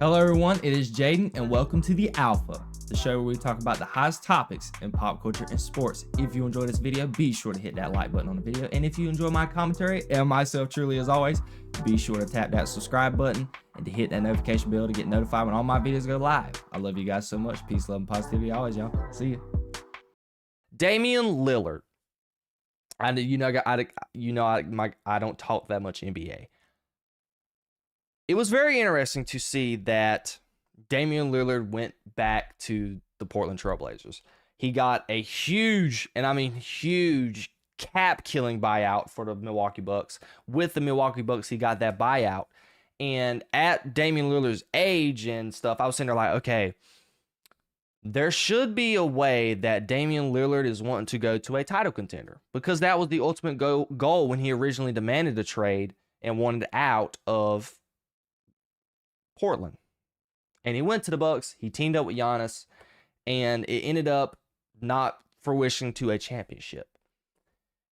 Hello everyone, it is Jayden and welcome to The Alpha, the show where we talk about the hottest topics in pop culture and sports. If you enjoyed this video, be sure to hit that like button on the video, and if you enjoy my commentary and myself truly as always, be sure to tap that subscribe button and to hit that notification bell to get notified when all my videos go live. I love you guys so much. Peace, love, and positivity always, y'all. See ya. Damien Lillard. I don't talk that much NBA. It was very interesting to see that Damien Lillard went back to the Portland Trail Blazers. He got a huge, and I mean huge, cap-killing buyout for the Milwaukee Bucks. With the Milwaukee Bucks, he got that buyout. And at Damien Lillard's age and stuff, I was sitting there like, okay, there should be a way that Damien Lillard is wanting to go to a title contender, because that was the ultimate goal when he originally demanded the trade and wanted out of Portland. And he went to the Bucks. He teamed up with Giannis, and it ended up not fruition to a championship.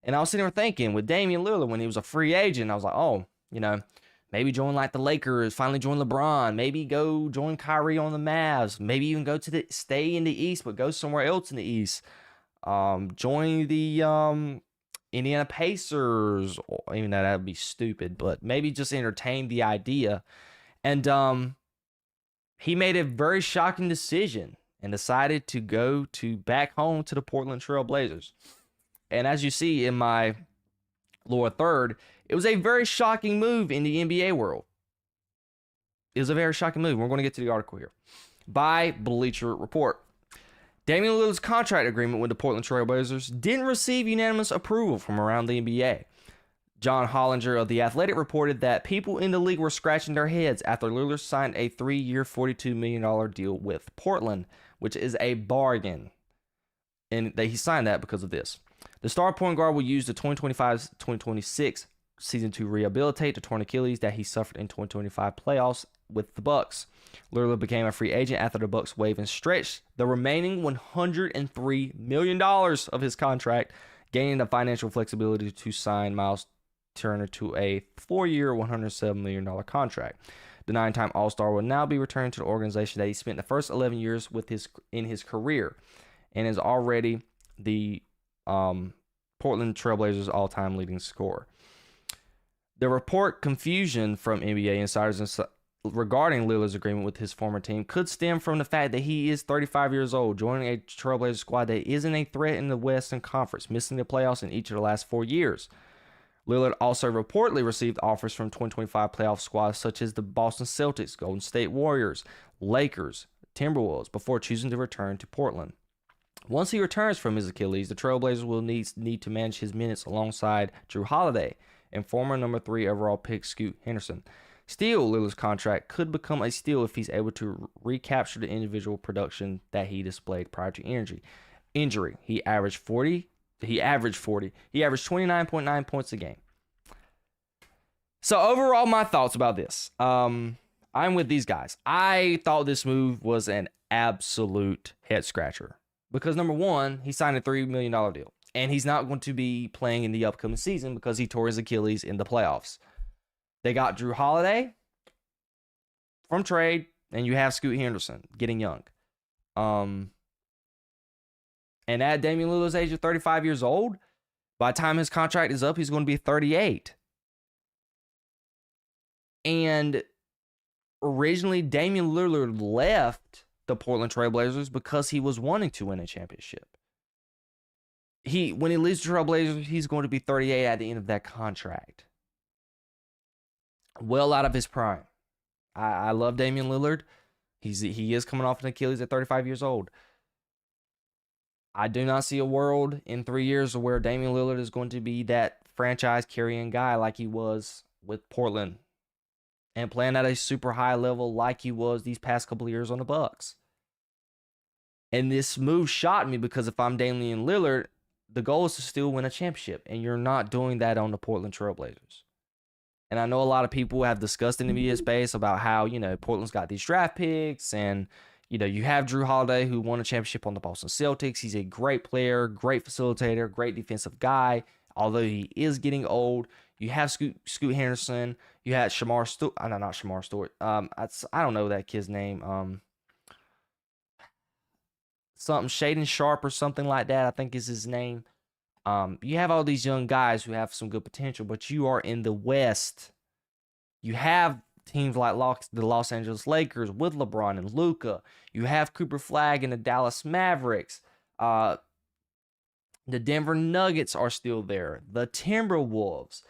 And I was sitting there thinking, with Damien Lillard, when he was a free agent, I was like, oh, maybe join like the Lakers, finally join LeBron, maybe go join Kyrie on the Mavs, maybe even stay in the East, but go somewhere else in the East. Join the Indiana Pacers, even though that would be stupid, but maybe just entertain the idea. And he made a very shocking decision and decided to go back home to the Portland Trail Blazers. And as you see in my lower third, it was a very shocking move in the NBA world. It was a very shocking move. We're going to get to the article here. By Bleacher Report. Damian Lillard's contract agreement with the Portland Trail Blazers didn't receive unanimous approval from around the NBA. John Hollinger of The Athletic reported that people in the league were scratching their heads after Lillard signed a 3-year, $42 million deal with Portland, which is a bargain. And he signed that because of this. The star point guard will use the 2025-2026 season to rehabilitate the torn Achilles that he suffered in 2025 playoffs with the Bucks. Lillard became a free agent after the Bucks waived and stretched the remaining $103 million of his contract, gaining the financial flexibility to sign Miles Turner to a 4-year, $107 million contract. The 9-time All-Star will now be returned to the organization that he spent the first 11 years in his career, and is already the Portland Trail Blazers' all-time leading scorer. The report confusion from NBA insiders regarding Lillard's agreement with his former team could stem from the fact that he is 35 years old, joining a Trailblazers squad that isn't a threat in the Western Conference, missing the playoffs in each of the last 4 years. Lillard also reportedly received offers from 2025 playoff squads such as the Boston Celtics, Golden State Warriors, Lakers, Timberwolves, before choosing to return to Portland. Once he returns from his Achilles, the Trailblazers will need to manage his minutes alongside Jrue Holiday and former number 3 overall pick Scoot Henderson. Still, Lillard's contract could become a steal if he's able to recapture the individual production that he displayed prior to injury. He averaged 29.9 points a game. So overall, my thoughts about this. I'm with these guys. I thought this move was an absolute head scratcher. Because number one, he signed a $3 million deal. And he's not going to be playing in the upcoming season because he tore his Achilles in the playoffs. They got Jrue Holiday from trade, and you have Scoot Henderson getting young. And at Damian Lillard's age of 35 years old, by the time his contract is up, he's going to be 38. And originally, Damian Lillard left the Portland Trail Blazers because he was wanting to win a championship. When he leaves the Trail Blazers, he's going to be 38 at the end of that contract. Well out of his prime. I love Damian Lillard. He is coming off an Achilles at 35 years old. I do not see a world in 3 years where Damian Lillard is going to be that franchise carrying guy like he was with Portland and playing at a super high level like he was these past couple of years on the Bucks. And this move shocked me because if I'm Damian Lillard, the goal is to still win a championship, and you're not doing that on the Portland Trail Blazers. And I know a lot of people have discussed in the media space about how, Portland's got these draft picks, and you have Jrue Holiday, who won a championship on the Boston Celtics. He's a great player, great facilitator, great defensive guy. Although he is getting old, You have Scoot Henderson. You had Shamar Stewart. No, not Shamar Stewart. I don't know that kid's name. Something Shaden Sharp or something like that, I think is his name. You have all these young guys who have some good potential, but you are in the West. You have teams like the Los Angeles Lakers with LeBron and Luka. You have Cooper Flagg and the Dallas Mavericks. The Denver Nuggets are still there. The Timberwolves.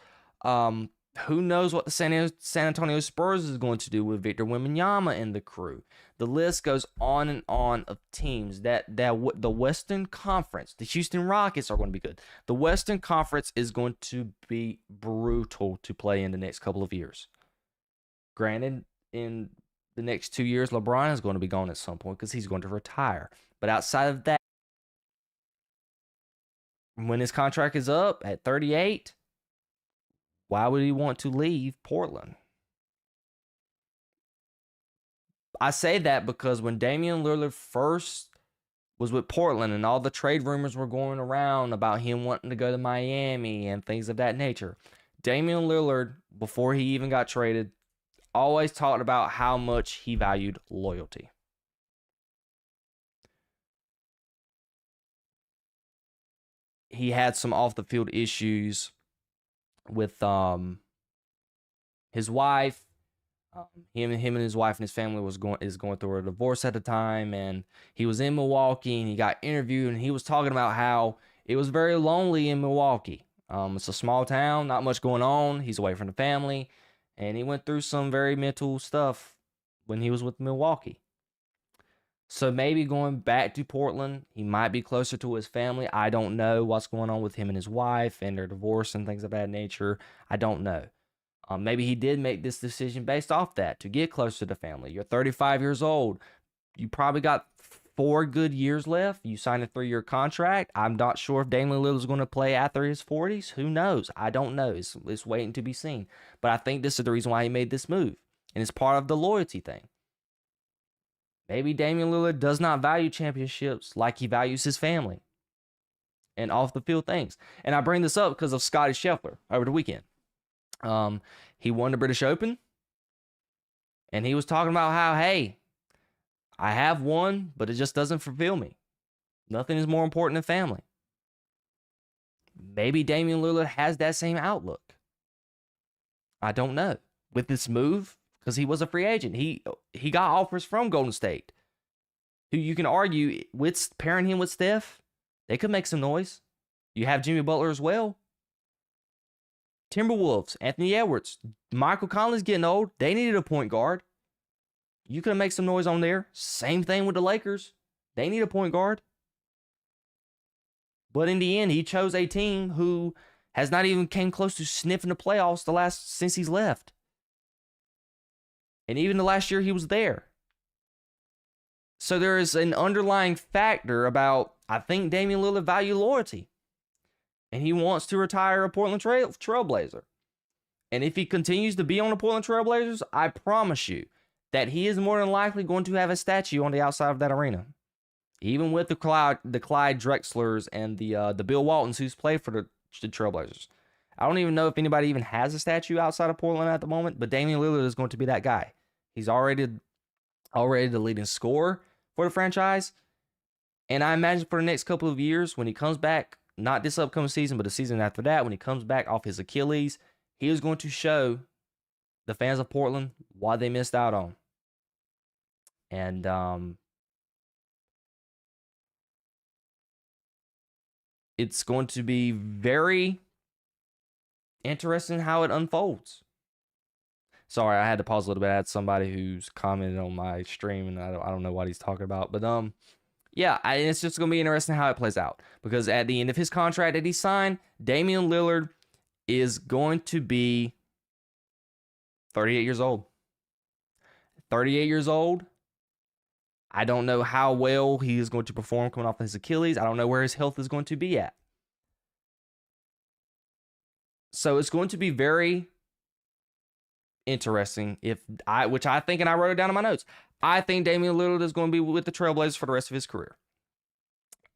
Who knows what the San Antonio Spurs is going to do with Victor Wembanyama and the crew. The list goes on and on of teams that the Western Conference, the Houston Rockets are going to be good. The Western Conference is going to be brutal to play in the next couple of years. Granted, in the next 2 years, LeBron is going to be gone at some point because he's going to retire. But outside of that, when his contract is up at 38, why would he want to leave Portland? I say that because when Damian Lillard first was with Portland and all the trade rumors were going around about him wanting to go to Miami and things of that nature, Damian Lillard, before he even got traded, always talked about how much he valued loyalty. He had some off the field issues with his wife. Him and his wife and his family is going through a divorce at the time, and he was in Milwaukee and he got interviewed and he was talking about how it was very lonely in Milwaukee. It's a small town, not much going on. He's away from the family, and he went through some very mental stuff when he was with Milwaukee. So maybe going back to Portland, he might be closer to his family. I don't know what's going on with him and his wife and their divorce and things of that nature. I don't know. Maybe he did make this decision based off that, to get closer to family. You're 35 years old. You probably got 4 good years left. You signed a 3-year contract. I'm not sure if Damian Lillard is going to play after his 40s. Who knows? I don't know. It's waiting to be seen. But I think this is the reason why he made this move. And it's part of the loyalty thing. Maybe Damian Lillard does not value championships like he values his family and off the field things. And I bring this up because of Scottie Scheffler over the weekend. He won the British Open, and he was talking about how, hey, I have one, but it just doesn't fulfill me. Nothing is more important than family. Maybe Damian Lillard has that same outlook. I don't know. With this move, because he was a free agent, he got offers from Golden State, who you can argue with pairing him with Steph, they could make some noise. You have Jimmy Butler as well. Timberwolves, Anthony Edwards, Michael Conley's getting old. They needed a point guard. You could make some noise on there. Same thing with the Lakers. They need a point guard. But in the end, he chose a team who has not even came close to sniffing the playoffs since he's left. And even the last year he was there. So there is an underlying factor about, I think Damian Lillard value loyalty. And he wants to retire a Portland Trailblazer. And if he continues to be on the Portland Trailblazers, I promise you that he is more than likely going to have a statue on the outside of that arena. Even with the Clyde Drexlers and the Bill Waltons who's played for the Trailblazers. I don't even know if anybody even has a statue outside of Portland at the moment, but Damian Lillard is going to be that guy. He's already the leading scorer for the franchise. And I imagine for the next couple of years, when he comes back, not this upcoming season, but the season after that, when he comes back off his Achilles, he is going to show the fans of Portland what they missed out on. And it's going to be very interesting how it unfolds. Sorry, I had to pause a little bit. I had somebody who's commented on my stream, and I don't know what he's talking about. But yeah, it's just going to be interesting how it plays out. Because at the end of his contract that he signed, Damian Lillard is going to be 38 years old. 38 years old. I don't know how well he is going to perform coming off his Achilles. I don't know where his health is going to be at. So it's going to be very interesting which I think, and I wrote it down in my notes, I think Damian Lillard is going to be with the Trailblazers for the rest of his career.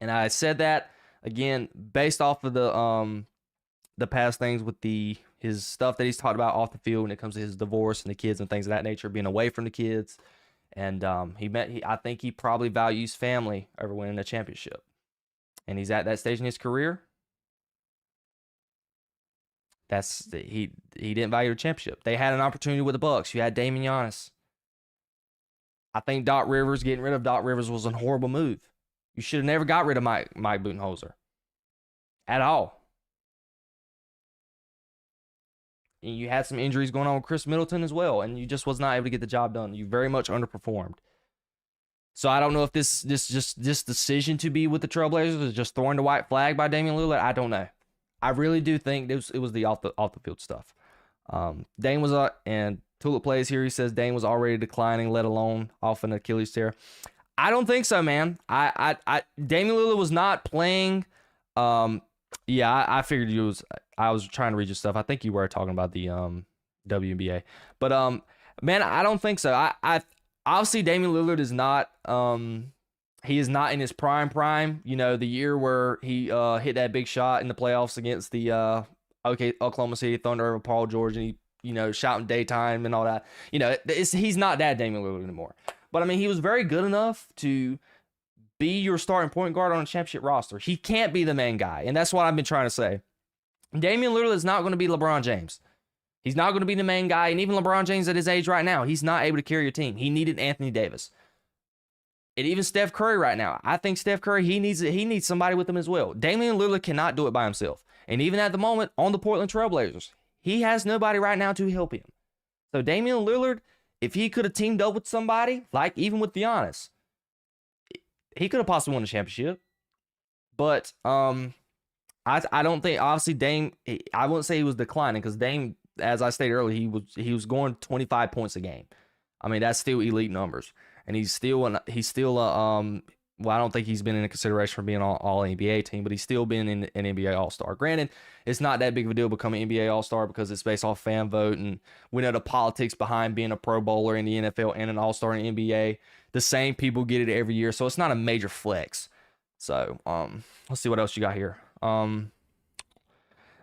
And I said that, again, based off of the past things with the his stuff that he's talked about off the field when it comes to his divorce and the kids and things of that nature, being away from the kids. And I think he probably values family over winning a championship. And he's at that stage in his career. He didn't value a championship. They had an opportunity with the Bucks. You had Damien Giannis. I think getting rid of Doc Rivers was a horrible move. You should have never got rid of Mike Budenholzer at all. And you had some injuries going on with Chris Middleton as well, and you just was not able to get the job done. You very much underperformed. So I don't know if this decision to be with the Trailblazers is just throwing the white flag by Damian Lillard. I don't know. I really do think it was the off the field stuff. Dame was and Tulip plays here. He says Dame was already declining, let alone off an Achilles tear. I don't think so, man. Damian Lillard was not playing. I figured you was. I was trying to read your stuff. I think you were talking about the WNBA, but man, I don't think so. I obviously Damian Lillard is not. He is not in his prime. You know, the year where he hit that big shot in the playoffs against the Oklahoma City Thunder over Paul George, and he shouting daytime and all that. He's not that Damian Lillard anymore. But I mean, he was very good enough to be your starting point guard on a championship roster. He can't be the main guy, and that's what I've been trying to say. Damian Lillard is not going to be LeBron James. He's not going to be the main guy, and even LeBron James at his age right now, he's not able to carry a team. He needed Anthony Davis. And even Steph Curry right now. I think Steph Curry, he needs somebody with him as well. Damian Lillard cannot do it by himself. And even at the moment, on the Portland Trailblazers, he has nobody right now to help him. So Damian Lillard, if he could have teamed up with somebody, like even with Giannis, he could have possibly won the championship. But I don't think, obviously Dame, I wouldn't say he was declining, because Dame, as I stated earlier, he was going 25 points a game. I mean, that's still elite numbers. And he's still I don't think he's been in consideration for being all NBA team, but he's still been in an NBA All-Star. Granted, it's not that big of a deal becoming NBA All-Star because it's based off fan vote, and we know the politics behind being a Pro Bowler in the NFL and an All-Star in the NBA. The same people get it every year, so it's not a major flex. So, let's see what else you got here.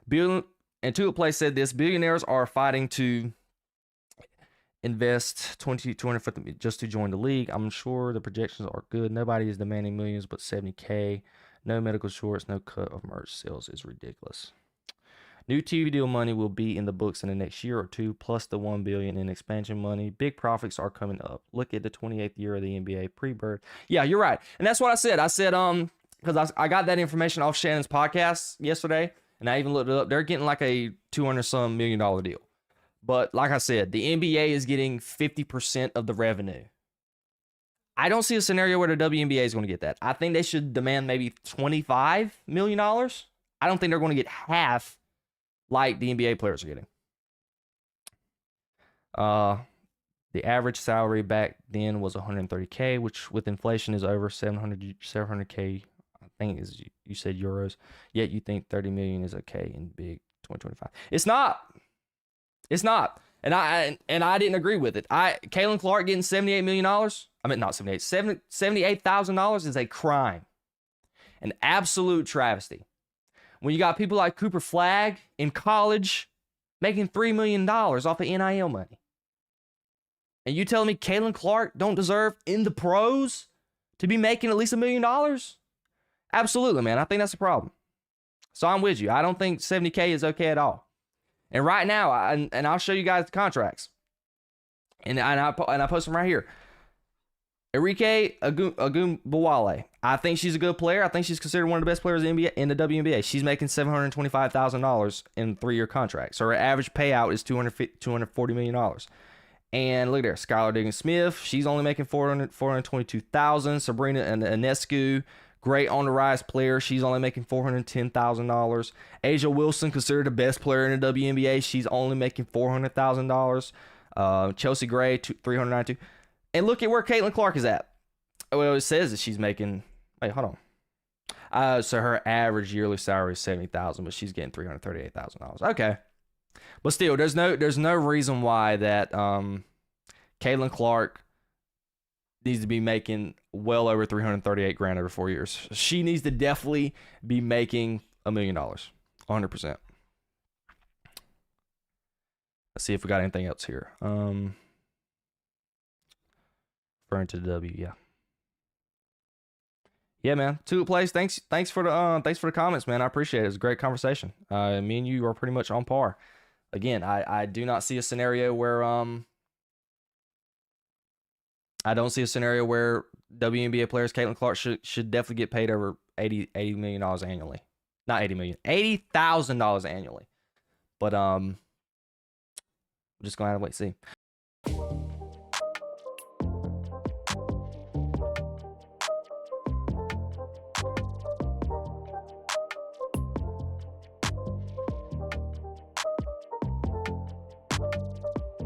Bill and Tulip Play said this: billionaires are fighting to invest $2,250 just to join the league. I'm sure the projections are good. Nobody is demanding millions but $70K. No medical shorts, no cut of merch sales is ridiculous. New TV deal money will be in the books in the next year or two, plus the $1 billion in expansion money. Big profits are coming up. Look at the 28th year of the NBA pre-bird. Yeah, you're right. And that's what I said. I said, because I got that information off Shannon's podcast yesterday, and I even looked it up. They're getting like a $200-some million deal. But like I said, the NBA is getting 50% of the revenue. I don't see a scenario where the WNBA is going to get that. I think they should demand maybe $25 million. I don't think they're going to get half like the NBA players are getting. The average salary back then was $130K, which with inflation is over $700K. I think is you said euros. Yet you think $30 million is okay in big 2025. It's not. It's not. And I didn't agree with it. Caitlin Clark getting $78 million. I mean, not $78,000 is a crime. An absolute travesty. When you got people like Cooper Flagg in college making $3 million off of NIL money. And you telling me Caitlin Clark don't deserve in the pros to be making at least $1 million? Absolutely, man. I think that's a problem. So I'm with you. I don't think $70K is okay at all. And right now, and I'll show you guys the contracts. And I post them right here. Enrique Agumbawale. I think she's a good player. I think she's considered one of the best players in the WNBA. She's making $725,000 in 3-year contracts. So her average payout is $240 million. And look there, Skylar Diggins-Smith. She's only making $422,000. Sabrina Ionescu, great on the rise player. She's only making $410,000. Asia Wilson, considered the best player in the WNBA. She's only making $400,000. Chelsea Gray, $392,000. And look at where Caitlin Clark is at. Well, it says that she's making. Wait, hold on. So her average yearly salary is $70,000, but she's getting $338,000. Okay, but still, there's no reason why that Caitlin Clark needs to be making well over $338,000 over 4 years. She needs to definitely be making $1 million, 100%. Let's see if we got anything else here. Referring to the W, yeah. Yeah, man. Two plays. Thanks for the comments, man. I appreciate it. It's a great conversation. Me and you are pretty much on par. Again, I do not see a scenario where I don't see a scenario where WNBA players Caitlin Clark should definitely get paid over $80 million annually. Not $80 million, $80,000 annually. But we're just gonna have to wait and see.